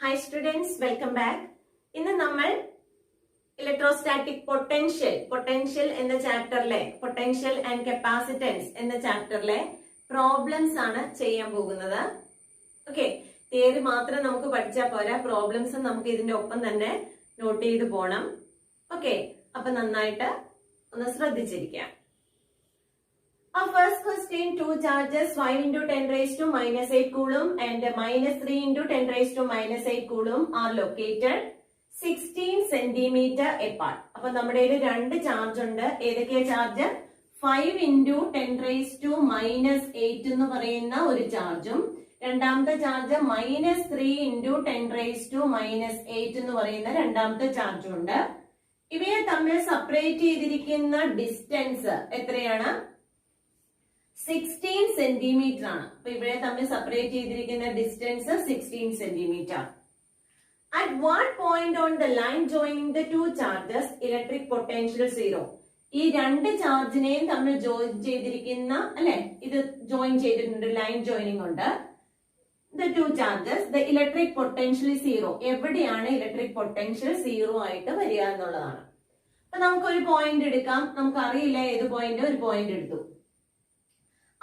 Hi students, welcome back. ഇന്ന് നമ്മൾ electrostatic potential എന്ന ചാപ്റ്ററിലെ പൊട്ടൻഷ്യൽ ആൻഡ് കപ്പാസിറ്റൻസ് എന്ന ചാപ്റ്ററിലെ പ്രോബ്ലംസ് ആണ് ചെയ്യാൻ പോകുന്നത്. ഓക്കെ, തിയറി മാത്രം നമുക്ക് പഠിച്ചാൽ പോരാ, പ്രോബ്ലംസ് നമുക്ക് ഇതിന്റെ ഒപ്പം തന്നെ നോട്ട് ചെയ്ത് പോണം. ഓക്കെ, അപ്പൊ നന്നായിട്ട് ഒന്ന് ശ്രദ്ധിച്ചിരിക്കാം. Our first question, two charges 5 into 10 raised to minus 8 coulomb and minus 3 into 10 raised to minus 8 coulomb are located 16 centimeter apart. അപ്പൊ നമ്മുടെ രണ്ട് ചാർജ് ഉണ്ട്. ഏതൊക്കെയാ charge? 5 into 10 raised to minus 8 എന്ന് പറയുന്ന ഒരു ചാർജും രണ്ടാമത്തെ charge minus 3 into 10 raised to minus 8 എന്ന് പറയുന്ന രണ്ടാമത്തെ ചാർജും ഉണ്ട്. ഇവയെ തമ്മിൽ സെപ്പറേറ്റ് ചെയ്തിരിക്കുന്ന ഡിസ്റ്റൻസ് എത്രയാണ്? 16 സെന്റിമീറ്റർ ആണ്. അപ്പൊ ഇവിടെ തമ്മിൽ സെപ്പറേറ്റ് ചെയ്തിരിക്കുന്ന distance 16 centimetre. At what point on the line joining the two charges electric potential 0? ഈ രണ്ട് ചാർജിനെയും തമ്മിൽ ജോയിൻ ചെയ്തിരിക്കുന്ന അല്ലെ, ഇത് ജോയിൻ ചെയ്തിട്ടുണ്ട്, ലൈൻ ജോയിനിങ് ഉണ്ട്. The two charges, the electric potential is 0. എവിടെയാണ് ഇലക്ട്രിക് പൊട്ടൻഷ്യൽ 0 ആയിട്ട് വരിക എന്നുള്ളതാണ്. അപ്പൊ നമുക്കൊരു പോയിന്റ് എടുക്കാം. നമുക്ക് അറിയില്ല ഏത് പോയിന്റ്. ഒരു പോയിന്റ് എടുത്തു.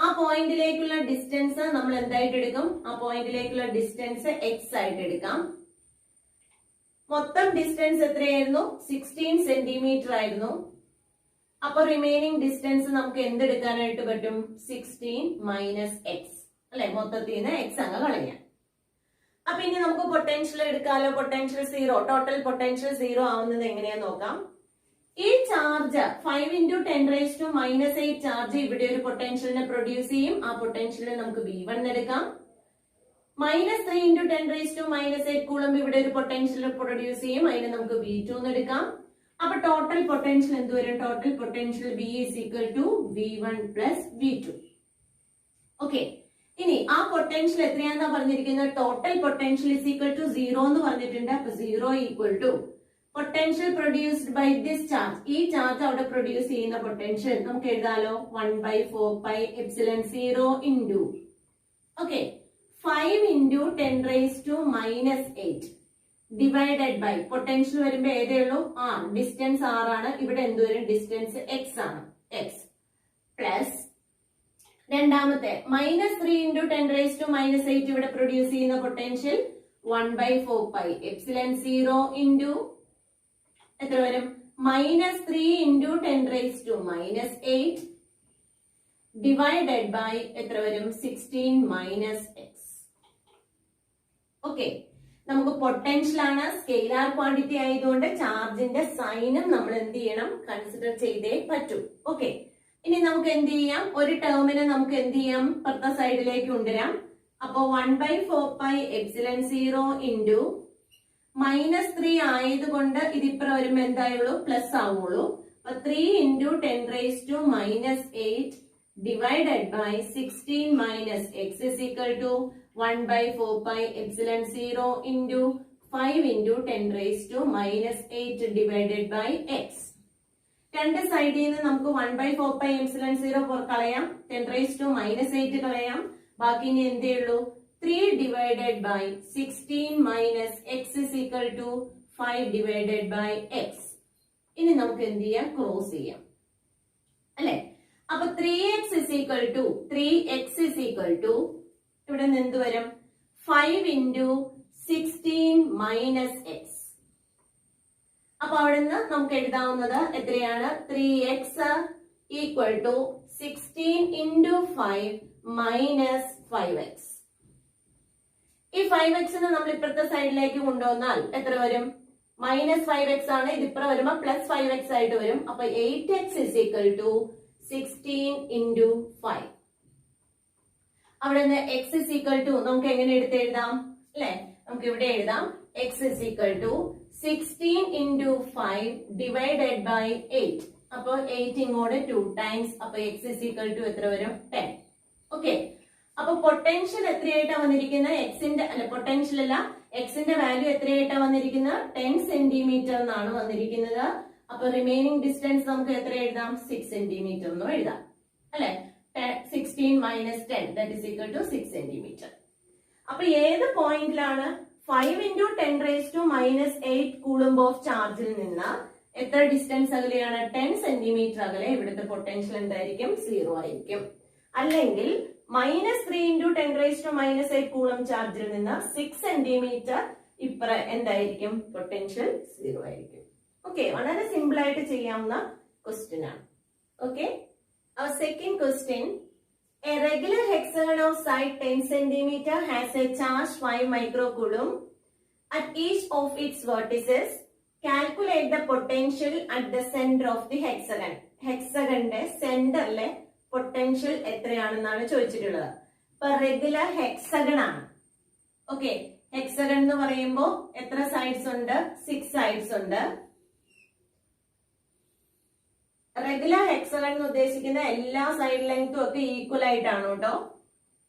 ആ പോയിന്റിലേക്കുള്ള ഡിസ്റ്റൻസ് നമ്മൾ എന്തായിട്ട് എടുക്കും? ആ പോയിന്റിലേക്കുള്ള ഡിസ്റ്റൻസ് x ആയിട്ട് എടുക്കാം. മൊത്തം ഡിസ്റ്റൻസ് എത്രയായിരുന്നു? 16 സെന്റിമീറ്റർ ആയിരുന്നു. അപ്പൊ റിമൈനിങ് ഡിസ്റ്റൻസ് നമുക്ക് എന്തെടുക്കാനായിട്ട് പറ്റും? 16 മൈനസ് എക്സ് അല്ലെ, മൊത്തത്തിൽ നിന്ന് എക്സ് അങ്ങ് കളയാം. അപ്പൊ ഇനി നമുക്ക് പൊട്ടൻഷ്യൽ എടുക്കാലോ. പൊട്ടൻഷ്യൽ 0, ടോട്ടൽ പൊട്ടൻഷ്യൽ 0 ആവുന്നത് എങ്ങനെയാന്ന് നോക്കാം. ഈ charge 5 into 10 raised to minus 8 charge ഇവിടെ ഒരു പൊട്ടൻഷ്യലിനെ പ്രൊഡ്യൂസ് ചെയ്യും. ആ പൊട്ടൻഷ്യലിനെ നമുക്ക് V1 എടുക്കാം. Minus 3 into 10 raised to minus 8 Coulomb ഇവിടെ ഒരു പൊട്ടൻഷ്യൽ പ്രൊഡ്യൂസ് ചെയ്യും. അതിനെ നമുക്ക് V2 എന്ന് എടുക്കാം. അപ്പൊ ടോട്ടൽ പൊട്ടൻഷ്യൽ എന്ത് വരും? Total potential V is equal to V1 plus V2. Okay, ഇനി ആ പൊട്ടൻഷ്യൽ എത്രയാണെന്നാ പറഞ്ഞിരിക്കുന്നത്? Total potential is equal to 0 എന്ന് പറഞ്ഞിട്ടുണ്ട്. അപ്പൊ 0 equal to potential produced by this charge. ഈ ചാർജ് അവിടെ പ്രൊഡ്യൂസ് ചെയ്യുന്ന പൊട്ടൻഷ്യൽ നമുക്ക് എഴുതാലോ. 1/4πε0 into okay 5 into 10 raised to minus 8 divided by potential വരുമ്പോ ഏതേ ഉള്ളൂ? ഡിസ്റ്റൻസ് r ആണ്. ഇവിടെ എന്ത് വരും? ഡിസ്റ്റൻസ് x ആണ്. x പ്ലസ് രണ്ടാമത്തെ -3 into 10 raised to minus 8 ഇവിടെ പ്രൊഡ്യൂസ് ചെയ്യുന്ന പൊട്ടൻഷ്യൽ 1/4πε0 ഇൻറ്റു എത്ര വരും? -3 into 10 raised to minus 8 divided by എത്ര വരും? 16 മൈനസ് എക്സ്. ഓക്കെ, നമുക്ക് പൊട്ടൻഷ്യൽ ആണ്, സ്കെയിലാർ ക്വാണ്ടിറ്റി ആയതുകൊണ്ട് ചാർജിന്റെ സൈനും നമ്മൾ എന്ത് ചെയ്യണം? കൺസിഡർ ചെയ്തേ പറ്റൂ. ഓക്കെ, ഇനി നമുക്ക് എന്ത് ചെയ്യാം? ഒരു ടേമിനെ നമുക്ക് എന്ത് ചെയ്യാം? പുറത്തെ സൈഡിലേക്ക് കൊണ്ടുവരാം. അപ്പൊ 1/4πε0 ഇൻറ്റു -3 ആയതുകൊണ്ട് ഇതിപ്പുറം വരുമ്പോ എന്തായുള്ളൂ? പ്ലസ് ആവുള്ളൂ. അപ്പൊ 3 into 10 raised to minus 8 divided by 16 minus x is equal to 1/4πε0 into 5 into 10 raised to minus 8 divided by x. രണ്ട് സൈഡിൽ നിന്ന് നമുക്ക് 1/4πε0 കളയാം, 10 raised to minus 8 കളയാം. ബാക്കി ഇനി എന്തേ ഉള്ളൂ? 3 divided by 16 minus x is equal to 5 divided by x. ഇനി നമുക്ക് എന്ത് ചെയ്യാം? ക്രോസ് ചെയ്യാം അല്ലെ. അപ്പൊ 3x is equal to ഇവിടെ നിന്ന് എന്ത് വരും? 5 into 16 minus x. അപ്പൊ അവിടെ നിന്ന് നമുക്ക് എഴുതാവുന്നത് എത്രയാണ്? 3x equal to 16 into 5 minus 5x. ഈ 5x നെ നമ്മൾ ഇപ്പുറത്തെ സൈഡിലേക്ക് കൊണ്ടുവന്നാൽ എത്ര വരും? -5x ആണ്. ഇതിപ്പുറം വരുമ്പോ +5x ആയിട്ട് വരും. അപ്പൊ 8x is equal to 16 into 5. അവിടെ നിന്ന് x is equal to നമുക്ക് എങ്ങനെ എടുത്തെഴുതാം അല്ലെ? നമുക്ക് ഇവിടെ എഴുതാം x is equal to 16 into 5 divided by 8. അപ്പൊ 8 ഇങ്ങോട്ട് 2 times. അപ്പൊ x is equal to എത്ര വരും? 10. ഓക്കെ, അപ്പൊ പൊട്ടൻഷ്യൽ എത്രയായിട്ടാ വന്നിരിക്കുന്നത്? എക്സിന്റെ അല്ല, പൊട്ടൻഷ്യൽ അല്ല, എക്സിന്റെ വാല്യൂ എത്രയായിട്ടാ വന്നിരിക്കുന്നത്? 10 സെന്റിമീറ്റർ എന്നാണ് വന്നിരിക്കുന്നത്. അപ്പൊ റിമൈനിങ് ഡിസ്റ്റൻസ് നമുക്ക് എത്ര എഴുതാം? 6 സെന്റിമീറ്റർ എന്നും എഴുതാം അല്ലെ. 16 minus 10 that is equal to 6 centimetre. അപ്പൊ ഏത് പോയിന്റിലാണ് 5 into 10 raised to minus 8 Coulomb of ചാർജിൽ നിന്ന് എത്ര ഡിസ്റ്റൻസ് അകലെയാണ്? 10 സെന്റിമീറ്റർ അകലെ ഇവിടുത്തെ പൊട്ടൻഷ്യൽ എന്തായിരിക്കും? 0 ആയിരിക്കും. അല്ലെങ്കിൽ -3 into 10 raised to minus 8 Coulomb ചാർജിൽ നിന്ന് 6 സെന്റിമീറ്റർ എന്തായിരിക്കും? പൊട്ടൻഷ്യൽ 0 ആയിരിക്കും. ഓക്കെ, വളരെ സിമ്പിൾ ആയിട്ട് ചെയ്യാവുന്ന ക്വസ്റ്റ്യൻ ആണ്. Okay, second question. A regular hexagon of side 10 cm has a charge 5 microcoulomb at each of its vertices. Calculate the potential at the center of the hexagon. ഹെക്സഗന്റെ സെന്ററിലെ potential എത്രയാണെന്നാണ് ചോദിച്ചിട്ടുള്ളത്. ഇപ്പൊ regular hexagon ആണ്. Okay, hexagon എന്ന് പറയുമ്പോൾ എത്ര sides ഉണ്ട്? 6 sides ഉണ്ട്. Regular hexagon എന്ന് ഉദ്ദേശിക്കുന്ന എല്ലാ സൈഡ് ലെങ്തും ഒക്കെ ഈക്വൽ ആയിട്ടാണ് കേട്ടോ.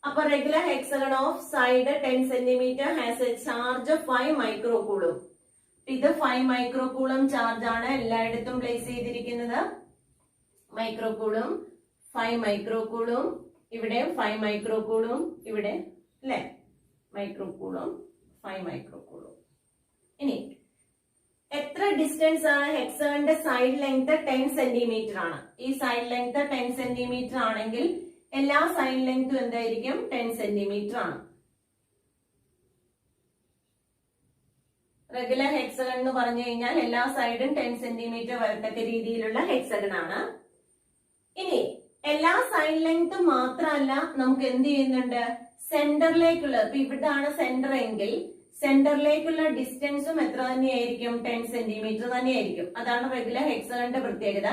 അപ്പൊ regular hexagon of side 10 centimetre has A charge 5 മൈക്രോകൂളം. ഇത് 5 മൈക്രോകൂളം ചാർജ് ആണ് എല്ലായിടത്തും പ്ലേസ് ചെയ്തിരിക്കുന്നത്. മൈക്രോകൂളം 5 മൈക്രോകൂളം, ഇവിടെ 5 മൈക്രോകൂളം, ഇവിടെ അല്ലെ മൈക്രോകൂളം 5 മൈക്രോകൂളം. ഇനി എത്ര ഡിസ്റ്റൻസ് ആണ്? ഹെക്സഗന്റെ സൈഡ് ലെങ്ത് 10 സെന്റിമീറ്റർ ആണ്. ഈ സൈഡ് ലെങ്ത് 10 സെന്റിമീറ്റർ ആണെങ്കിൽ എല്ലാ സൈഡ് ലെങ്തും എന്തായിരിക്കും? 10 സെന്റിമീറ്റർ ആണ്. റെഗുലർ ഹെക്സഗൺ എന്ന് പറഞ്ഞു കഴിഞ്ഞാൽ എല്ലാ സൈഡും 10 സെന്റിമീറ്റർ വരത്തക്ക രീതിയിലുള്ള ഹെക്സഗൺ ആണ്. ഇനി എല്ലാ സൈഡ് ലെങ്തും മാത്രമല്ല, നമുക്ക് എന്ത് ചെയ്യുന്നുണ്ട്? സെന്ററിലേക്കുള്ള, ഇപ്പൊ ഇവിടാണ് സെന്റർ എങ്കിൽ സെന്ററിലേക്കുള്ള ഡിസ്റ്റൻസും എത്ര തന്നെയായിരിക്കും? 10 സെന്റിമീറ്റർ തന്നെയായിരിക്കും. അതാണ് റെഗുലർ ഹെക്സഗന്റെ പ്രത്യേകത.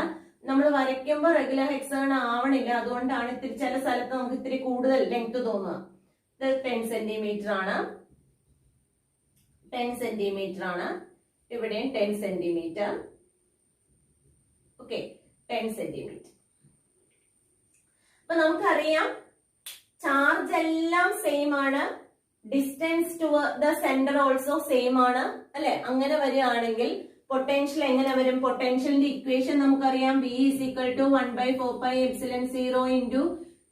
നമ്മൾ വരയ്ക്കുമ്പോൾ റെഗുലർ ഹെക്സഗൺ ആവണില്ല, അതുകൊണ്ടാണ് ഇത്തിരി ചില സ്ഥലത്ത് നമുക്ക് ഇത്തിരി കൂടുതൽ ലെങ്ത് തോന്നുക. ഇത് 10 സെന്റിമീറ്റർ ആണ്, 10 സെന്റിമീറ്റർ ആണ്. ഇവിടെ 10 സെന്റിമീറ്റർ. Okay, 10 centimetre. അപ്പൊ നമുക്കറിയാം ചാർജ് എല്ലാം സെയിം ആണ്, distance to the centre also same ആണ് അല്ലെ. അങ്ങനെ വരികയാണെങ്കിൽ പൊട്ടൻഷ്യൽ എങ്ങനെ വരും? പൊട്ടൻഷ്യലിന്റെ ഇക്വേഷൻ നമുക്കറിയാം. V is equal to 1/4πε0 into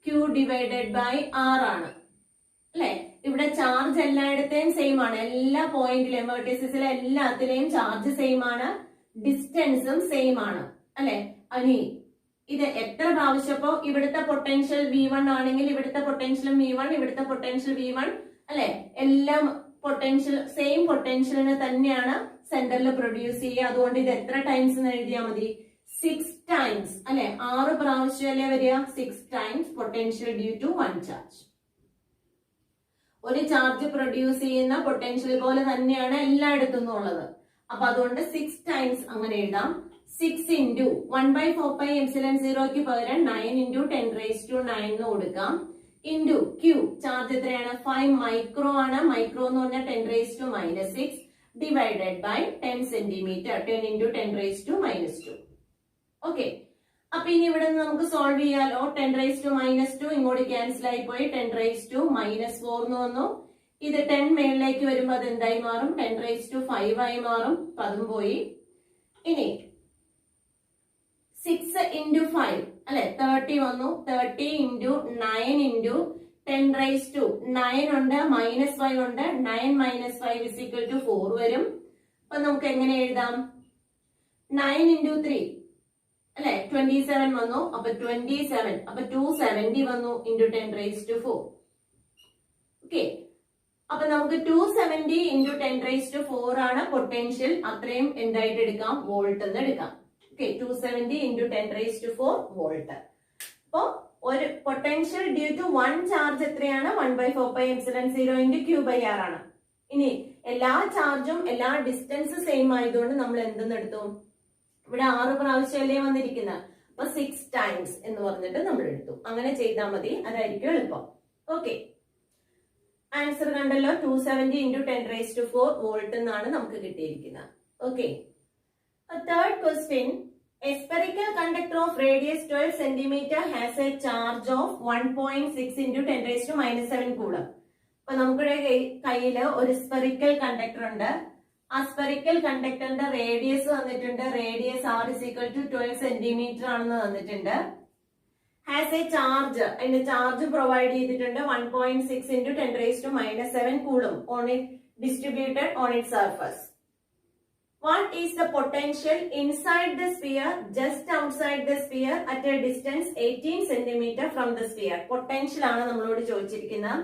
Q divided by R ആണ് അല്ലെ. ഇവിടെ ചാർജ് എല്ലായിടത്തെയും സെയിം ആണ്, എല്ലാ പോയിന്റിലെയും വെർട്ടിസസിലെ എല്ലാത്തിലെയും ചാർജ് സെയിം ആണ്, ഡിസ്റ്റൻസും സെയിം ആണ് അല്ലെ. അനി ഇത് എത്ര പ്രാവശ്യം? അപ്പോ ഇവിടുത്തെ പൊട്ടൻഷ്യൽ V1 ആണെങ്കിൽ ഇവിടുത്തെ പൊട്ടൻഷ്യലും V1, ഇവിടുത്തെ പൊട്ടൻഷ്യൽ V1 അല്ലെ. എല്ലാം പൊട്ടൻഷ്യൽ സെയിം പൊട്ടൻഷ്യലിനെ തന്നെയാണ് സെന്ററിൽ പ്രൊഡ്യൂസ് ചെയ്യുക. അതുകൊണ്ട് ഇത് എത്ര ടൈംസ് എന്ന് എഴുതിയാൽ മതി? 6 ടൈംസ് അല്ലെ. 6 പ്രാവശ്യം അല്ലേ വരിക? 6 times potential due to 1 charge. ഒരു ചാർജ് പ്രൊഡ്യൂസ് ചെയ്യുന്ന പൊട്ടൻഷ്യൽ പോലെ തന്നെയാണ് എല്ലായിടത്തും ഉള്ളത്. അപ്പൊ അതുകൊണ്ട് 6 ടൈംസ് അങ്ങനെ എഴുതാം. 6 into 1/4πε0ക്ക് പകരം 9 into 10 raised to 9 എന്ന് കൊടുക്കാം. ഇൻറ്റു Q, ചാർജ് എത്രയാണ്? 5 മൈക്രോ ആണ്. മൈക്രോ എന്ന് പറഞ്ഞാൽ 10 raised to -6 divided by 10 centimetre, 10 into 10 raised to -2. Okay, അപ്പൊ ഇനി ഇവിടെ നിന്ന് നമുക്ക് സോൾവ് ചെയ്യാലോ. 10 raised to -2 ഇങ്ങോട്ട് ക്യാൻസൽ ആയി പോയി, 10 raised to -4 എന്ന് വന്നു. ഇത് 10 മേളിലേക്ക് വരുമ്പോൾ അത് എന്തായി മാറും? 10 raised to 5 ആയി മാറും. അതും പോയി. ഇനി 6 into 5 അല്ലെ 30 വന്നു. 30 into 9 into 10 raised to 9 ഉണ്ട്, -5 ഉണ്ട്. 9 minus 5 is equal to 4 വരും. അപ്പൊ നമുക്ക് എങ്ങനെ എഴുതാം? 9 into 3 അല്ലെ 27 വന്നു. അപ്പൊ 27, അപ്പൊ 270 വന്നു into 10 raised to 4. ഓക്കെ, അപ്പൊ നമുക്ക് 270 into 10 raised to 4 ആണ് പൊട്ടൻഷ്യൽ. അത്രയും എന്തായിട്ട് എടുക്കാം? വോൾട്ട് എന്ന് എടുക്കാം. 270 into 10 raised to 4 വോൾട്ട്. അപ്പോ ഒരു പൊട്ടൻഷ്യൽ ഡ്യൂ ടു 1 ചാർജ് എത്രയാണ്? 1/4πε0 into Q/R ആണ്. ഇനി എല്ലാ ചാർജും എല്ലാ ഡിസ്റ്റൻസ് സെയിം ആയതുകൊണ്ട് നമ്മൾ എന്തെന്ന് എടുത്തു? ഇവിടെ 6 പ്രാവശ്യമല്ലേ വന്നിരിക്കുന്നത്, അപ്പൊ 6 ടൈംസ് എന്ന് പറഞ്ഞിട്ട് നമ്മൾ എടുത്തു. അങ്ങനെ ചെയ്താൽ മതി, അതായിരിക്കും എളുപ്പം. ഓക്കെ, ആൻസർ കണ്ടല്ലോ. 270 into 10 raised to 4 വോൾട്ട് എന്നാണ് നമുക്ക് കിട്ടിയിരിക്കുന്നത്. Okay, third question. A spherical conductor of radius 12 cm has a charge of 1.6 into 10 raised to -7 coulomb. അപ്പൊ നമ്മുടെ കയ്യില് ഒരു സ്പെറിക്കൽ കണ്ടക്ടർ ഉണ്ട്. ആ സ്പെറിക്കൽ കണ്ടക്ടറിന്റെ റേഡിയസ് തന്നിട്ടുണ്ട്. Radius R is equal to 12 centimetre ആണെന്ന് തന്നിട്ടുണ്ട്. ഹാസ് എ ചാർജ്, അതിന്റെ ചാർജ് പ്രൊവൈഡ് ചെയ്തിട്ടുണ്ട് 1.6 into 10 raised to -7 coulomb on a distributed on its surface. What is the potential inside the sphere, just outside the sphere, at a distance 18 cm from the sphere? Potential ആണ് നമ്മളോട് ചോദിച്ചിരിക്കുന്നത്.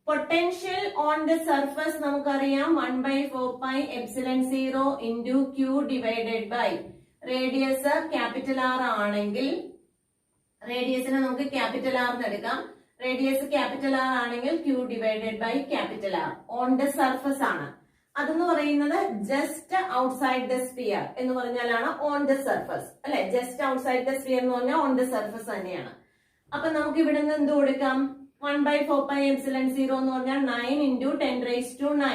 Potential on the surface നമുക്കറിയാം 1/4πε0 into q divided by radius capital R ആണെങ്കിൽ റേഡിയസിനെ നമുക്ക് capital R എന്ന് എടുക്കാം. Radius capital R ആണെങ്കിൽ q divided by capital R on the surface ആണ്. അതെന്ന് പറയുന്നത് ജസ്റ്റ് ഔട്ട്സൈഡ് ദ സ്ഫിയർ എന്ന് പറഞ്ഞാലാണ് ഓൺ ദ സർഫസ് അല്ലെ. ജസ്റ്റ് ഔട്ട്സൈഡ് ദ സ്ഫിയർ എന്ന് പറഞ്ഞാൽ ഓൺ ദ സർഫസ് തന്നെയാണ്. അപ്പൊ നമുക്ക് ഇവിടെ നിന്ന് എന്ത് കൊടുക്കാം? 1/4πε0 എന്ന് പറഞ്ഞാൽ 9 into 10⁻⁹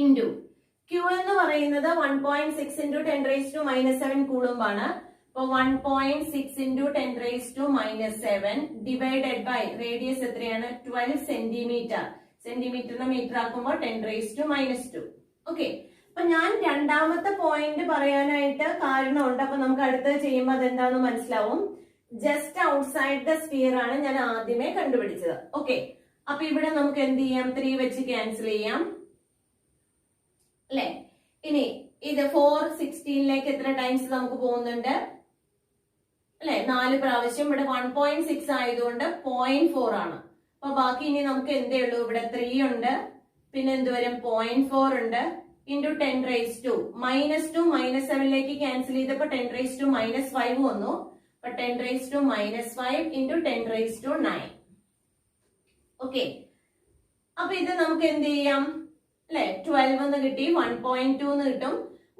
ഇൻറ്റു Q എന്ന് പറയുന്നത് 1.6 into 10⁻⁻7 കൂളുംബ് ആണ്. അപ്പൊ 1.6 into 10⁻⁻7 ഡിവൈഡഡ് ബൈ റേഡിയസ് എത്രയാണ്? 12 സെന്റിമീറ്റർ. സെന്റിമീറ്ററിനെ മീറ്റർ ആക്കുമ്പോൾ 10⁻⁻². ഓക്കെ, അപ്പൊ ഞാൻ രണ്ടാമത്തെ പോയിന്റ് പറയാനായിട്ട് കാരണമുണ്ട്. അപ്പൊ നമുക്ക് അടുത്തത് ചെയ്യുമ്പോൾ അതെന്താണെന്ന് മനസ്സിലാവും. ജസ്റ്റ് ഔട്ട്സൈഡ് ദ സ്ഫിയർ ആണ് ഞാൻ ആദ്യമേ കണ്ടുപിടിച്ചത്. ഓക്കെ, അപ്പൊ ഇവിടെ നമുക്ക് എന്ത് ചെയ്യാം? 3 വെച്ച് ക്യാൻസൽ ചെയ്യാം അല്ലെ. ഇനി ഇത് 416ലേക്ക് എത്ര ടൈംസ് നമുക്ക് പോകുന്നുണ്ട് അല്ലെ? 4 പ്രാവശ്യം. ഇവിടെ 1.6 ആയതുകൊണ്ട് 0.4 ആണ്. അപ്പൊ ബാക്കി ഇനി നമുക്ക് എന്തേ ഉള്ളൂ? ഇവിടെ 3 ഉണ്ട്, പിന്നെ എന്ത് വരും? 0.4 ഉണ്ട്, ഇൻറ്റു 10⁻². -2 -7ലേക്ക് ക്യാൻസൽ ചെയ്തപ്പോ 10⁻⁻5 വന്നു. അപ്പൊ 10⁻⁻5 ഇൻറ്റു 10⁻⁹. ഓക്കെ, അപ്പൊ ഇത് നമുക്ക് എന്ത് ചെയ്യാം അല്ലെ? 12 എന്ന് കിട്ടി, 1.2 എന്ന് കിട്ടും.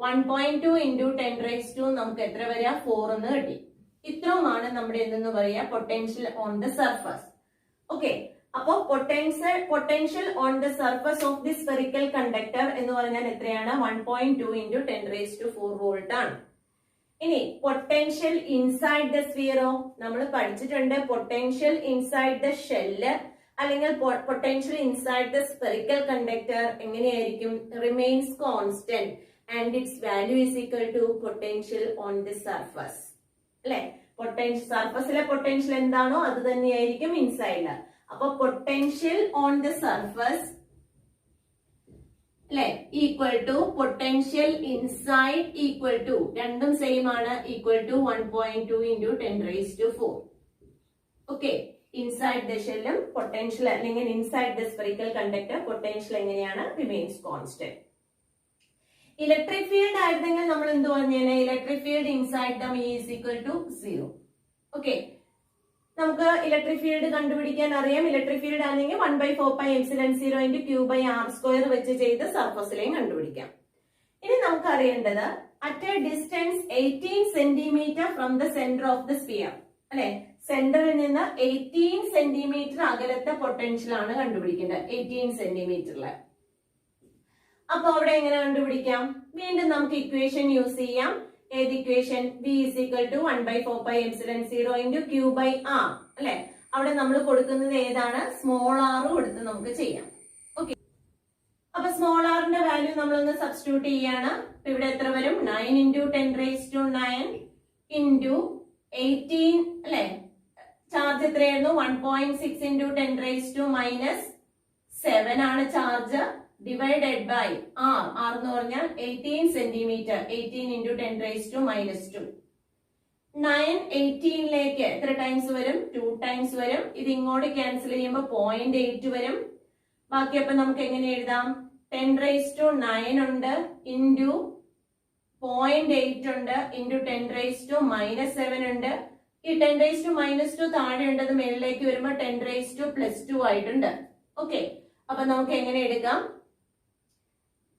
1.2 ഇൻറ്റു 10⁻² നമുക്ക് എത്ര വരിക? 4 എന്ന് കിട്ടി. ഇത്രയുമാണ് നമ്മുടെ എന്തെന്ന് പറയാ potential on the surface. Okay, അപ്പോ potential on the surface of the spherical conductor എന്ന് പറഞ്ഞാൽ എത്രയാണ്? 1.2 ഇൻറ്റു 10⁻⁴ വോൾട്ട് ആണ്. ഇനി പൊട്ടൻഷ്യൽ ഇൻസൈഡ് ദ സ്ഫിയറോ? നമ്മൾ പഠിച്ചിട്ടുണ്ട് പൊട്ടൻഷ്യൽ ഇൻസൈഡ് ദ ഷെല്ല് അല്ലെങ്കിൽ potential inside the spherical conductor എങ്ങനെയായിരിക്കും? Remains constant and its value is equal to potential on the surface അല്ലെ. സർഫസിലെ പൊട്ടൻഷ്യൽ എന്താണോ അത് തന്നെയായിരിക്കും ഇൻസൈഡില്. അപ്പൊ പൊട്ടൻഷ്യൽ ഓൺ ദ സർഫസ് അല്ലെ equal to potential inside equal to, രണ്ടും സെയിം ആണ്, equal to 1.2 into 10⁻⁴. Okay, inside the ഷെല്ലും പൊട്ടൻഷ്യൽ അല്ലെങ്കിൽ inside the spherical conductor potential എങ്ങനെയാണ്? Remains constant. ഇലക്ട്രിക് ഫീൽഡ് ആയിരുന്നെങ്കിൽ നമ്മൾ എന്ത് പറഞ്ഞേനെ? Electric field inside the is equal to 0. Okay, നമുക്ക് ഇലക്ട്രിക് ഫീൽഡ് കണ്ടുപിടിക്കാൻ അറിയാം. ഇലക്ട്രിക് ഫീൽഡ് ആണെങ്കിൽ 1/4πε0 ഇൻറ്റു q/r² വെച്ച് ചെയ്ത് സർഫസിലെയും കണ്ടുപിടിക്കാം. ഇനി നമുക്ക് അറിയേണ്ടത് at A distance 18 centimetre from the centre of the sphere അല്ലെ. സെന്ററിൽ നിന്ന് 18 സെന്റിമീറ്റർ അകലത്തെ പൊട്ടൻഷ്യൽ ആണ് കണ്ടുപിടിക്കേണ്ടത്. 18 സെന്റിമീറ്ററില്. അപ്പൊ അവിടെ എങ്ങനെ കണ്ടുപിടിക്കാം? വീണ്ടും നമുക്ക് ഇക്വേഷൻ യൂസ് ചെയ്യാം. ഏത് equation? v is equal to 1/4πε0 into q/r അല്ലെ. അവിടെ നമ്മൾ കൊടുക്കുന്നത് ഏതാണ്? സ്മോൾ r കൊടുത്ത് നമുക്ക് ചെയ്യാം. ഓക്കെ, അപ്പൊ സ്മോൾ ആറിന്റെ വാല്യൂ നമ്മളൊന്ന് സബ്സ്റ്റിറ്റ്യൂട്ട് ചെയ്യാണ്. ഇവിടെ എത്ര വരും? 9 ഇൻറ്റു 10⁻⁹ ഇൻറ്റു 18 അല്ലെ. ചാർജ് എത്രയായിരുന്നു? 1.6 ഇൻറ്റു 10⁻⁻7 ആണ് charge, divided by r. r എന്ന് പറഞ്ഞാൽ 18 സെന്റിമീറ്റർ. 18 ഇൻറ്റു 10⁻⁻². 9 18ലേക്ക് എത്ര ടൈംസ് വരും? 2 ടൈംസ് വരും. ഇത് ഇങ്ങോട്ട് ക്യാൻസൽ ചെയ്യുമ്പോൾ 0.8 വരും. ബാക്കി അപ്പൊ നമുക്ക് എങ്ങനെ എഴുതാം? 10⁻⁹ ഉണ്ട്, ഇൻറ്റു 0.8 ഉണ്ട്, ഇൻറ്റു 10⁻⁻7 ഉണ്ട്. ഈ 10⁻⁻2 താഴെ ഉണ്ടത് മേളിലേക്ക് വരുമ്പോൾ 10⁻+2 ആയിട്ടുണ്ട്. ഓക്കെ, അപ്പൊ നമുക്ക് എങ്ങനെ എടുക്കാം?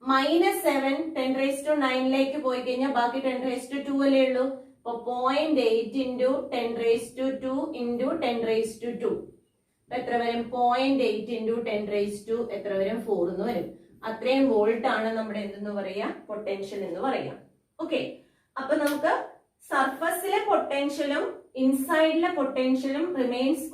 -7 10⁻9ലേക്ക് പോയി കഴിഞ്ഞാൽ ബാക്കി 10⁻2 അല്ലേ ഉള്ളൂ. അപ്പൊ 0.8 ഇൻറ്റു 10⁻2 ഇൻറ്റു 10⁻2 എത്ര വരും? 0.8 ഇൻറ്റു 10⁻2 എത്ര വരും? 4 എന്ന് വരും. അത്രയും വോൾട്ട് ആണ് നമ്മുടെ എന്തെന്ന് പറയാ? പൊട്ടൻഷ്യൽ എന്ന് പറയാം. ഓക്കെ, അപ്പൊ നമുക്ക് സർഫസിലെ പൊട്ടൻഷ്യലും ഇൻസൈഡിലെ പൊട്ടൻഷ്യലും റിമെയിൻസ്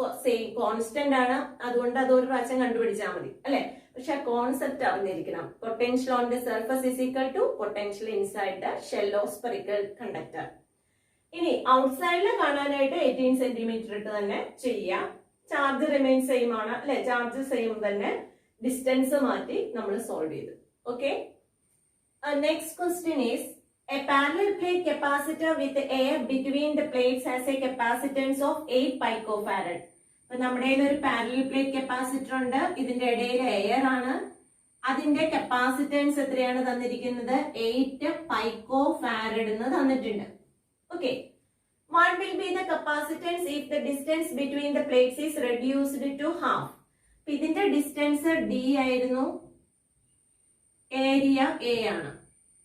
കോൺസ്റ്റന്റ് ആണ്. അതുകൊണ്ട് അത് ഒരു പ്രാവശ്യം കണ്ടുപിടിച്ചാൽ മതി അല്ലെ. പക്ഷെ ആ കോൺസെപ്റ്റ് അറിഞ്ഞിരിക്കണം. Potential on the surface is equal to potential inside the shell of spherical conductor. ഇനി ഔട്ട്സൈഡിൽ കാണാനായിട്ട് 18 സെന്റിമീറ്റർ ഇട്ട് തന്നെ ചെയ്യാം. ചാർജ് റിമെയിൻ സെയിം ആണ് അല്ലെ. ചാർജ് സെയിം തന്നെ. ഡിസ്റ്റൻസ് മാറ്റി നമ്മൾ സോൾവ് ചെയ്തു. Okay, next question is a parallel plate capacitor with air between the plates has a capacitance of 8 picofarad. അപ്പൊ നമ്മുടെ ഒരു പാരലൽ പ്ലേറ്റ് കപ്പാസിറ്റർ ഉണ്ട്, ഇതിന്റെ ഇടയിൽ എയർ ആണ്, അതിന്റെ കപ്പാസിറ്റൻസ് എത്രയാണ് തന്നിരിക്കുന്നത്? 8 picofarad എന്ന് തന്നിട്ടുണ്ട്. Okay, what will be the capacitance if the distance between the plates is reduced to half? ഇതിന്റെ ഡിസ്റ്റൻസ് d ആയിരുന്നു, ഏരിയ a ആണ്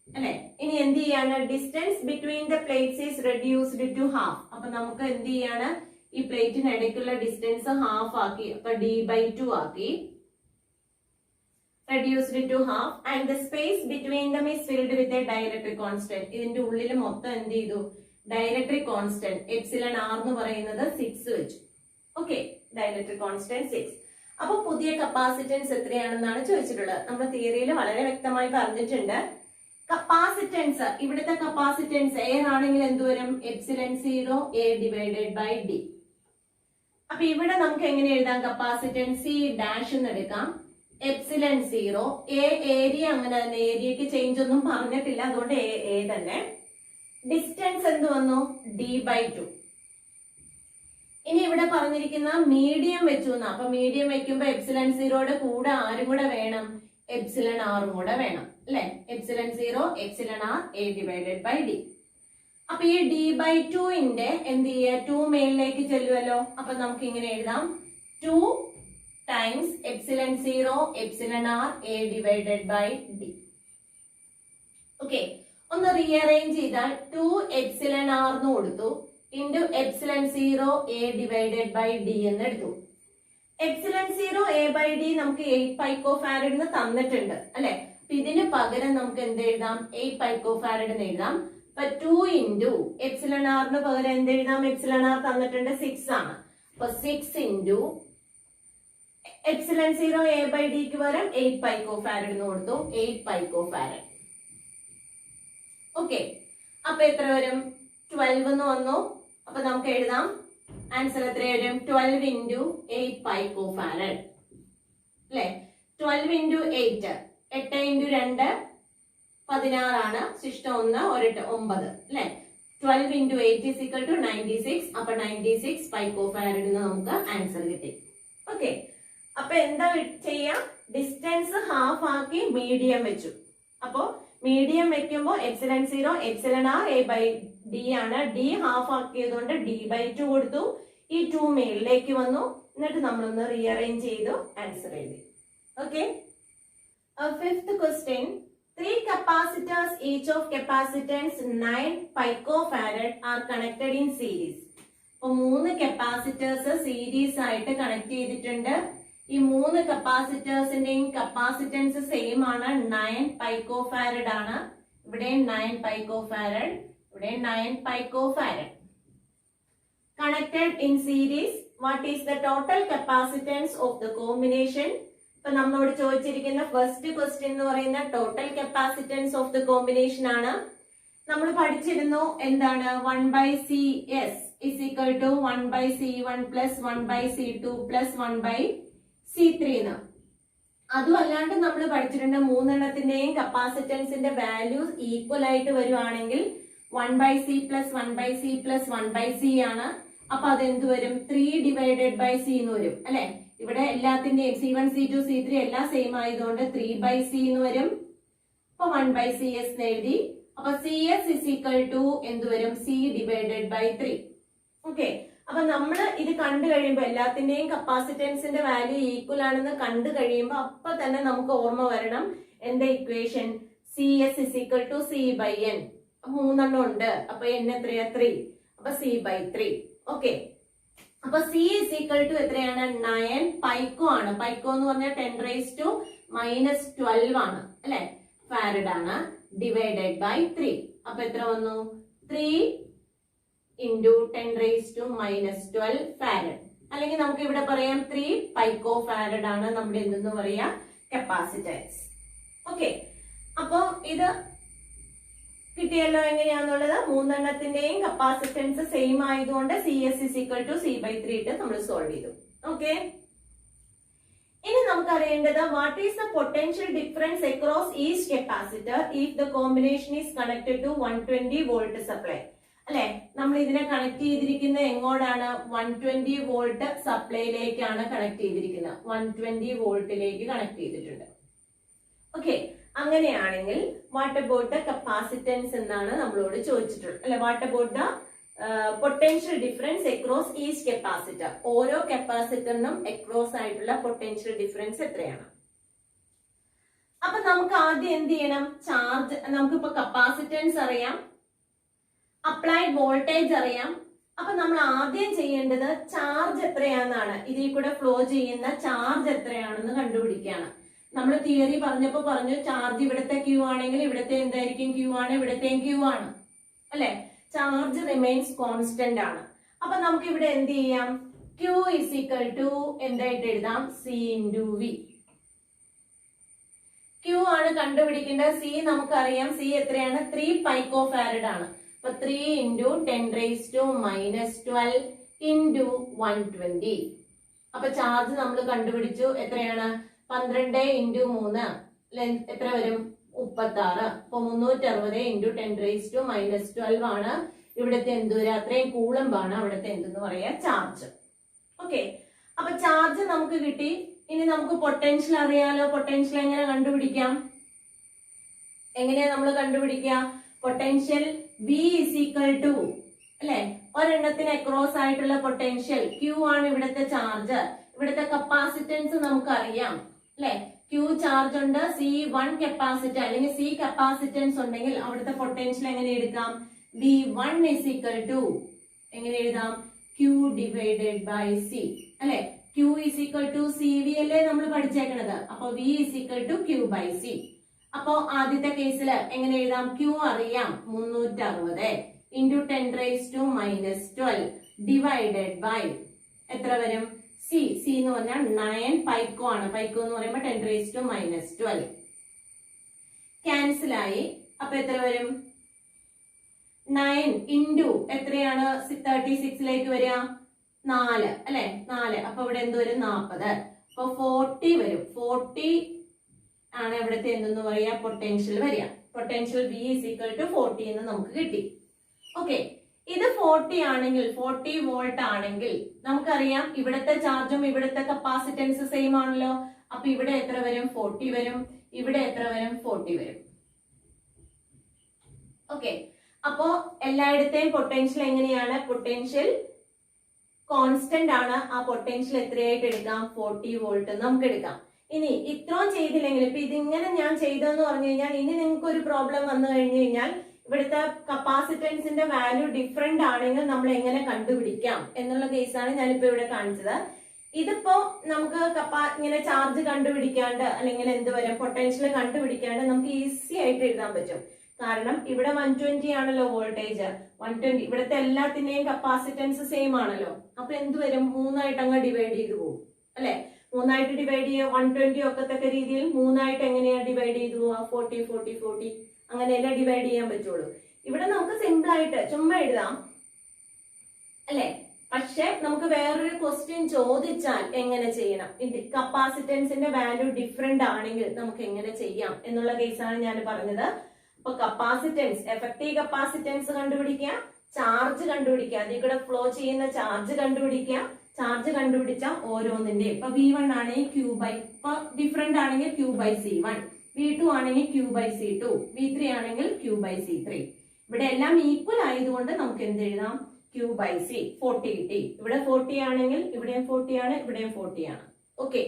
അല്ലെ. ഇനി എന്ത് ചെയ്യാണ്? Distance between the plates is reduced to half. അപ്പൊ നമുക്ക് എന്ത് ചെയ്യാണ്? ഈ പ്ലേറ്റിന് ഇടയ്ക്കുള്ള ഡിസ്റ്റൻസ് ഹാഫ് ആക്കി, അപ്പൊ d/2 ആക്കി, reduced to half. And the space between them is filled with a dielectric constant. ഇതിന്റെ ഉള്ളിൽ മൊത്തം എന്ത് ചെയ്തു? ഡയലക്ട്രിക് കോൺസ്റ്റന്റ് എപ്സിലൺ ആർ എന്ന് പറയുന്നത് 6 വെച്ചു. Okay, dielectric constant 6. അപ്പൊ പുതിയ കപ്പാസിറ്റൻസ് എത്രയാണെന്നാണ് ചോദിച്ചിട്ടുള്ളത്. നമ്മുടെ തിയറിയിൽ വളരെ വ്യക്തമായി പറഞ്ഞിട്ടുണ്ട്. കപ്പാസിറ്റൻസ്, ഇവിടുത്തെ കപ്പാസിറ്റൻസ് എയർ ആണെങ്കിൽ എന്ത് വരും? Epsilon 0 a divided by d. അപ്പൊ ഇവിടെ നമുക്ക് എങ്ങനെ എഴുതാം? കപ്പാസിറ്റൻസ് സി ഡാഷ് എന്ന് എടുക്കാം. എപ്സിലൺ 0 a, ഏരിയ അങ്ങനെ തന്നെ, ഏരിയക്ക് ചേഞ്ച് ഒന്നും പറഞ്ഞിട്ടില്ല, അതുകൊണ്ട് a തന്നെ. ഡിസ്റ്റൻസ് എന്ത് വന്നു? d/2. ഇനി ഇവിടെ പറഞ്ഞിരിക്കുന്ന മീഡിയം വെച്ചു എന്നാ. അപ്പൊ മീഡിയം വെക്കുമ്പോ എപ്സിലൺ 0യുടെ കൂടെ ആരും കൂടെ വേണം? എപ്സിലൺ ആറും കൂടെ വേണം അല്ലെ. Epsilon 0 epsilon R a divided by d. അപ്പൊ ഈ d/2 ന്റെ എന്ത് ചെയ്യുക? 2 മേളിലേക്ക് ചെല്ലുമല്ലോ. അപ്പൊ നമുക്ക് ഇങ്ങനെ എഴുതാം, 2 times epsilon 0 epsilon R a divided by d. Okay, ഒന്ന് റീഅറേഞ്ച് ചെയ്താൽ 2 എപ്സിലൺ ആർ എന്ന് കൊടുത്തു, into epsilon 0 a divided by d എന്ന് എടുത്തു. എപ്സിലൺ 0 a/d നമുക്ക് 8 picofarad എന്ന് തന്നിട്ടുണ്ട് അല്ലെ. അപ്പൊ ഇതിന് പകരം നമുക്ക് എന്ത് എഴുതാം? 8 picofarad എന്ന് എഴുതാം. അപ്പൊ 2 ഇൻറ്റു എപ്സിലൺ ആറിന് പകരം എന്ത് എഴുതാം? എപ്സിലൺ ആർ തന്നിട്ടുണ്ട് 6 ആണ്. അപ്പൊ 6 ഇൻറ്റു എപ്സിലൺ 0 a/d ക്ക് പകരം 8 picofarad എന്ന് കൊടുത്തു, 8 picofarad. ഓക്കെ, അപ്പൊ എത്ര വരും? 12 എന്ന് വന്നു. അപ്പൊ നമുക്ക് എഴുതാം, ആൻസർ എത്ര വരും? 12 ഇൻറ്റു 8 picofarad അല്ലെ. 12 ഇൻറ്റു 8, 8 ഇൻറ്റു 2 16 ആണ്. ശിഷ്ടം 1 1 9 അല്ലെ. 12 ഇൻറ്റു 8 ഈസ് ഈക്വൽ ടു 96. അപ്പൊ 96 picofarad എന്ന് നമുക്ക് ആൻസർ കിട്ടി. ഓക്കെ, അപ്പൊ എന്താ ചെയ്യാം? ഡിസ്റ്റൻസ് ഹാഫ് ആക്കി മീഡിയം വെച്ചു. അപ്പോ മീഡിയം വെക്കുമ്പോ എപ്സിലൺ 0 എപ്സിലൺ ആർ a/d ആണ്. d ഹാഫ് ആക്കിയതുകൊണ്ട് d/2 കൊടുത്തു. ഈ 2 മേളിലേക്ക് വന്നു. എന്നിട്ട് നമ്മളൊന്ന് റീഅറേഞ്ച് ചെയ്തു ആൻസർ എഴുതി. Okay, fifth question. 3 capacitors each of capacitance 9 picofarad are connected in series. അപ്പൊ 3 കപ്പാസിറ്റേഴ്സ് സീരീസ് ആയിട്ട് കണക്ട് ചെയ്തിട്ടുണ്ട്. ഈ 3 കപ്പാസിറ്റേഴ്സിന്റെയും കപ്പാസിറ്റൻസ് സെയിം ആണ്, 9 picofarad ആണ്. ഇവിടെ 9 picofarad, ഇവിടെ 9 picofarad. Connected in series, what is the total capacitance of the combination? ഇപ്പൊ നമ്മളോട് ചോദിച്ചിരിക്കുന്ന ഫസ്റ്റ് ക്വസ്റ്റ്യൻ എന്ന് പറയുന്ന total capacitance of the combination ആണ്. നമ്മൾ പഠിച്ചിരുന്നു എന്താണ്? 1/CS is equal to 1/C1 plus 1/C2 plus 1/C3 എന്ന്. അതും അല്ലാണ്ട് നമ്മൾ പഠിച്ചിട്ടുണ്ട് 3 എണ്ണത്തിന്റെയും കപ്പാസിറ്റൻസിന്റെ വാല്യൂസ് ഈക്വൽ ആയിട്ട് വരുവാണെങ്കിൽ 1/C plus 1/C plus 1/C ആണ്. അപ്പൊ അതെന്ത് വരും? 3 ഡിവൈഡഡ് ബൈ C എന്ന് വരും അല്ലെ. ഇവിടെ എല്ലാത്തിന്റെയും C1 C2 C3 എല്ലാം സെയിം ആയതുകൊണ്ട് 3/C എന്ന് വരും. അപ്പൊ 1/CS എന്ന് എഴുതി. അപ്പൊ CS is equal to എന്ത് വരും? C divided by 3. ഓക്കെ, അപ്പൊ നമ്മള് ഇത് കണ്ടു കഴിയുമ്പോ എല്ലാത്തിന്റെയും കപ്പാസിറ്റൻസിന്റെ വാല്യൂ ഈക്വൽ ആണെന്ന് കണ്ടു കഴിയുമ്പോ അപ്പൊ തന്നെ നമുക്ക് ഓർമ്മ വരണം എന്താ equation? CS is equal to C/N. 3 എണ്ണം ഉണ്ട്. അപ്പൊ N എത്രയാ? 3. അപ്പൊ C/3. ഓക്കെ, അപ്പൊ C is equal to എത്രയാണ്? 9 പൈക്കോ ആണ്. പൈക്കോ എന്ന് പറഞ്ഞാൽ 10⁻⁻12 ആണ് അല്ലെ, ഫാരഡ് ആണ്. Divided by 3. അപ്പൊ എത്ര വന്നു? 3 ഇൻറ്റു 10⁻⁻12 ഫാരഡ്. അല്ലെങ്കിൽ നമുക്ക് ഇവിടെ പറയാം 3 പൈക്കോ ഫാരഡ് ആണ് നമ്മുടെ എന്തെന്ന് പറയാ കപ്പാസിറ്റൻസ്. ഓക്കെ, അപ്പൊ ഇത് കിട്ടിയല്ലോ എങ്ങനെയാന്നുള്ളത്. 3 എണ്ണത്തിന്റെയും കപ്പാസിറ്റൻസ് സെയിം ആയതുകൊണ്ട് CS is equal to C/3 ഇട്ട് നമ്മൾ സോൾവ് ചെയ്തു. ഓക്കെ, ഇനി നമുക്ക് അറിയേണ്ടത് what is the potential difference across each capacitor if the combination is connected to 120 volt supply. അല്ലെ, നമ്മൾ ഇതിനെ കണക്ട് ചെയ്തിരിക്കുന്നത് എങ്ങോട്ടാണ്? 120 വോൾട്ട് സപ്ലൈയിലേക്കാണ് കണക്ട് ചെയ്തിരിക്കുന്നത്. 120 വോൾട്ടിലേക്ക് കണക്ട് ചെയ്തിട്ടുണ്ട്. ഓക്കെ, അങ്ങനെയാണെങ്കിൽ വാട്ട് അബൌട്ട് ദ കപ്പാസിറ്റൻസ് എന്നാണ് നമ്മളോട് ചോദിച്ചിട്ടുള്ളത്. അല്ലെ, what about the potential difference across each capacitor. ഓരോ കപ്പാസിറ്ററിനും അക്രോസ് ആയിട്ടുള്ള പൊട്ടൻഷ്യൽ ഡിഫറൻസ് എത്രയാണ്? അപ്പൊ നമുക്ക് ആദ്യം എന്ത് ചെയ്യണം? ചാർജ്, നമുക്കിപ്പോ കപ്പാസിറ്റൻസ് അറിയാം, അപ്ലൈഡ് വോൾട്ടേജ് അറിയാം. അപ്പൊ നമ്മൾ ആദ്യം ചെയ്യേണ്ടത് ചാർജ് എത്രയാണെന്നാണ്, ഇതിൽ കൂടെ ഫ്ലോ ചെയ്യുന്ന ചാർജ് എത്രയാണെന്ന് കണ്ടുപിടിക്കുകയാണ്. നമ്മൾ തിയറി പറഞ്ഞപ്പോ പറഞ്ഞു ചാർജ് ഇവിടുത്തെ ക്യൂ ആണെങ്കിൽ ഇവിടുത്തെ എന്തായിരിക്കും? ക്യൂ ആണ്. ഇവിടത്തെയും ക്യൂ ആണ്. അല്ലെ, ചാർജ് റിമെയിൻസ് കോൺസ്റ്റന്റ് ആണ്. അപ്പൊ നമുക്ക് ഇവിടെ എന്ത് ചെയ്യാം? ക്യൂ ഇസ് ഈക്വൽ ടു എന്തായിട്ട് എഴുതാം? C into V. ക്യൂ ആണ് കണ്ടുപിടിക്കേണ്ടത്. സി നമുക്കറിയാം. സി എത്രയാണ്? 3 പൈക്കോ ഫാരഡ് ആണ്. അപ്പൊ 3 ഇൻറ്റു 10⁻⁻12 ഇൻറ്റു 120. അപ്പൊ ചാർജ് നമ്മൾ കണ്ടുപിടിച്ചു. എത്രയാണ്? 12 ഇൻറ്റു 3 എത്ര വരും? 36. അപ്പൊ 360 ഇൻറ്റു 10⁻⁻12 ആണ് ഇവിടുത്തെ എന്ത് വരിക? അത്രയും കൂളംബാണ് അവിടുത്തെ എന്തെന്ന് പറയാ? ചാർജ്. ഓക്കെ, അപ്പൊ ചാർജ് നമുക്ക് കിട്ടി. ഇനി നമുക്ക് പൊട്ടൻഷ്യൽ അറിയാലോ. പൊട്ടൻഷ്യൽ എങ്ങനെ കണ്ടുപിടിക്കാം? എങ്ങനെയാ നമ്മൾ കണ്ടുപിടിക്കുക? Potential V is equal to, അല്ലെ, ഒരെണ്ണത്തിന് അക്രോസ് ആയിട്ടുള്ള പൊട്ടൻഷ്യൽ Q ആണ് ഇവിടുത്തെ ചാർജ്. ഇവിടുത്തെ കപ്പാസിറ്റൻസ് നമുക്കറിയാം. അല്ലെ, Q ചാർജ് ഉണ്ട്, C1 കപ്പാസിറ്റർ അല്ലെങ്കിൽ C കപ്പാസിറ്റൻസ് ഉണ്ടെങ്കിൽ അവിടുത്തെ പൊട്ടൻഷ്യൽ എങ്ങനെ എടുക്കാം? V1 is equal to എങ്ങനെ എഴുതാം? Q divided by C. അല്ലെ, Q is equal to CV അല്ലേ നമ്മൾ പഠിച്ചേക്കണത്. അപ്പൊ V is equal to Q by C. അപ്പോ ആദ്യത്തെ കേസിൽ എങ്ങനെ എഴുതാം? Q അറിയാം, 360 ഇൻറ്റു 10⁻⁻12 ഡിവൈഡഡ് ബൈ എത്ര വരും? C. C എന്ന് പറഞ്ഞാൽ 9 പൈക്കോ ആണ്. പൈക്കോ എന്ന് പറയുമ്പോൾ 10⁻⁻12 ക്യാൻസൽ ആയി. അപ്പൊ എത്ര വരും? 9 ഇൻറ്റു എത്രയാണ്? 36ലേക്ക് വരിക 4 അല്ലെ, 4. അപ്പൊ ഇവിടെ എന്ത് വരും? 40. അപ്പൊ 40 വരും. 40 ആണ് ഇവിടുത്തെ എന്തെന്ന് പറയാ? പൊട്ടൻഷ്യൽ വരിക. Potential V is equal to 40 എന്ന് നമുക്ക് കിട്ടി. ഓക്കെ, ഇത് 40 ആണെങ്കിൽ, 40 വോൾട്ട് ആണെങ്കിൽ നമുക്കറിയാം ഇവിടുത്തെ ചാർജും ഇവിടുത്തെ കപ്പാസിറ്റൻസ് സെയിം ആണല്ലോ. അപ്പൊ ഇവിടെ എത്ര വരും? 40 വരും. ഇവിടെ എത്ര വരും? 40 വരും. ഓക്കെ, അപ്പോ എല്ലായിടത്തെയും പൊട്ടൻഷ്യൽ എങ്ങനെയാണ്? പൊട്ടൻഷ്യൽ കോൺസ്റ്റന്റ് ആണ്. ആ പൊട്ടൻഷ്യൽ എത്രയായിട്ട് എടുക്കാം? 40 വോൾട്ട് നമുക്ക് എടുക്കാം. ഇനി ഇത്രയും ചെയ്തില്ലെങ്കിൽ, ഇപ്പൊ ഇതിങ്ങനെ ഞാൻ ചെയ്തെന്ന് പറഞ്ഞു കഴിഞ്ഞാൽ ഇനി നിങ്ങൾക്ക് ഒരു പ്രോബ്ലം വന്നു കഴിഞ്ഞു കഴിഞ്ഞാൽ ഇവിടുത്തെ കപ്പാസിറ്റൻസിന്റെ വാല്യൂ ഡിഫറെന്റ് ആണെങ്കിൽ നമ്മൾ എങ്ങനെ കണ്ടുപിടിക്കാം എന്നുള്ള കേസാണ് ഞാനിപ്പോ ഇവിടെ കാണിച്ചത്. ഇതിപ്പോ നമുക്ക് ഇങ്ങനെ ചാർജ് കണ്ടുപിടിക്കാണ്ട് അല്ലെങ്കിൽ എന്ത് വരും? പൊട്ടൻഷ്യൽ കണ്ടുപിടിക്കാണ്ട് നമുക്ക് ഈസി ആയിട്ട് എഴുതാൻ പറ്റും. കാരണം ഇവിടെ 120 ആണല്ലോ വോൾട്ടേജ്. 120 ഇവിടുത്തെ എല്ലാത്തിന്റെയും കപ്പാസിറ്റൻസ് സെയിം ആണല്ലോ. അപ്പൊ എന്ത് വരും? 3 അങ്ങ് ഡിവൈഡ് ചെയ്തു പോകും. അല്ലെ, 3 ഡിവൈഡ് ചെയ്യുക. 120 ഒക്കത്തക്ക രീതിയിൽ 3 എങ്ങനെയാ ഡിവൈഡ് ചെയ്തു പോവാ? 40 40 40 അങ്ങനെയല്ല ഡിവൈഡ് ചെയ്യാൻ പറ്റുള്ളൂ. ഇവിടെ നമുക്ക് സിമ്പിൾ ആയിട്ട് ചുമ്മാ എഴുതാം, അല്ലെ. പക്ഷെ നമുക്ക് വേറൊരു ക്വസ്റ്റ്യൻ ചോദിച്ചാൽ എങ്ങനെ ചെയ്യണം? കപ്പാസിറ്റൻസിന്റെ വാല്യൂ ഡിഫറെന്റ് ആണെങ്കിൽ നമുക്ക് എങ്ങനെ ചെയ്യാം എന്നുള്ള കേസാണ് ഞാൻ പറഞ്ഞത്. അപ്പൊ കപ്പാസിറ്റൻസ്, എഫക്റ്റീവ് കപ്പാസിറ്റൻസ് കണ്ടുപിടിക്കുക, ചാർജ് കണ്ടുപിടിക്കുക, അതിൽ കൂടെ ഫ്ലോ ചെയ്യുന്ന ചാർജ് കണ്ടുപിടിക്കുക. ചാർജ് കണ്ടുപിടിച്ച ഓരോന്നിന്റെ, ഇപ്പൊ V1 ആണെങ്കിൽ Q by, ഇപ്പൊ ഡിഫറെന്റ് ആണെങ്കിൽ Q by C1, V2 ആണെങ്കിൽ Q by C2, V3 ആണെങ്കിൽ Q by C3. ഇവിടെ എല്ലാം ഈക്വൽ ആയതുകൊണ്ട് നമുക്ക് എന്ത് എഴുതാം? Q by C. 40 കിട്ടി. ഇവിടെ 40 ആണെങ്കിൽ ഇവിടെയും 40 ആണ്, ഇവിടെയും 40 ആണ്. Okay.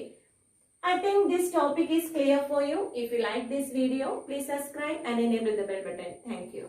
I think this topic is clear for you. If you like this video, please subscribe and enable the bell button. Thank you.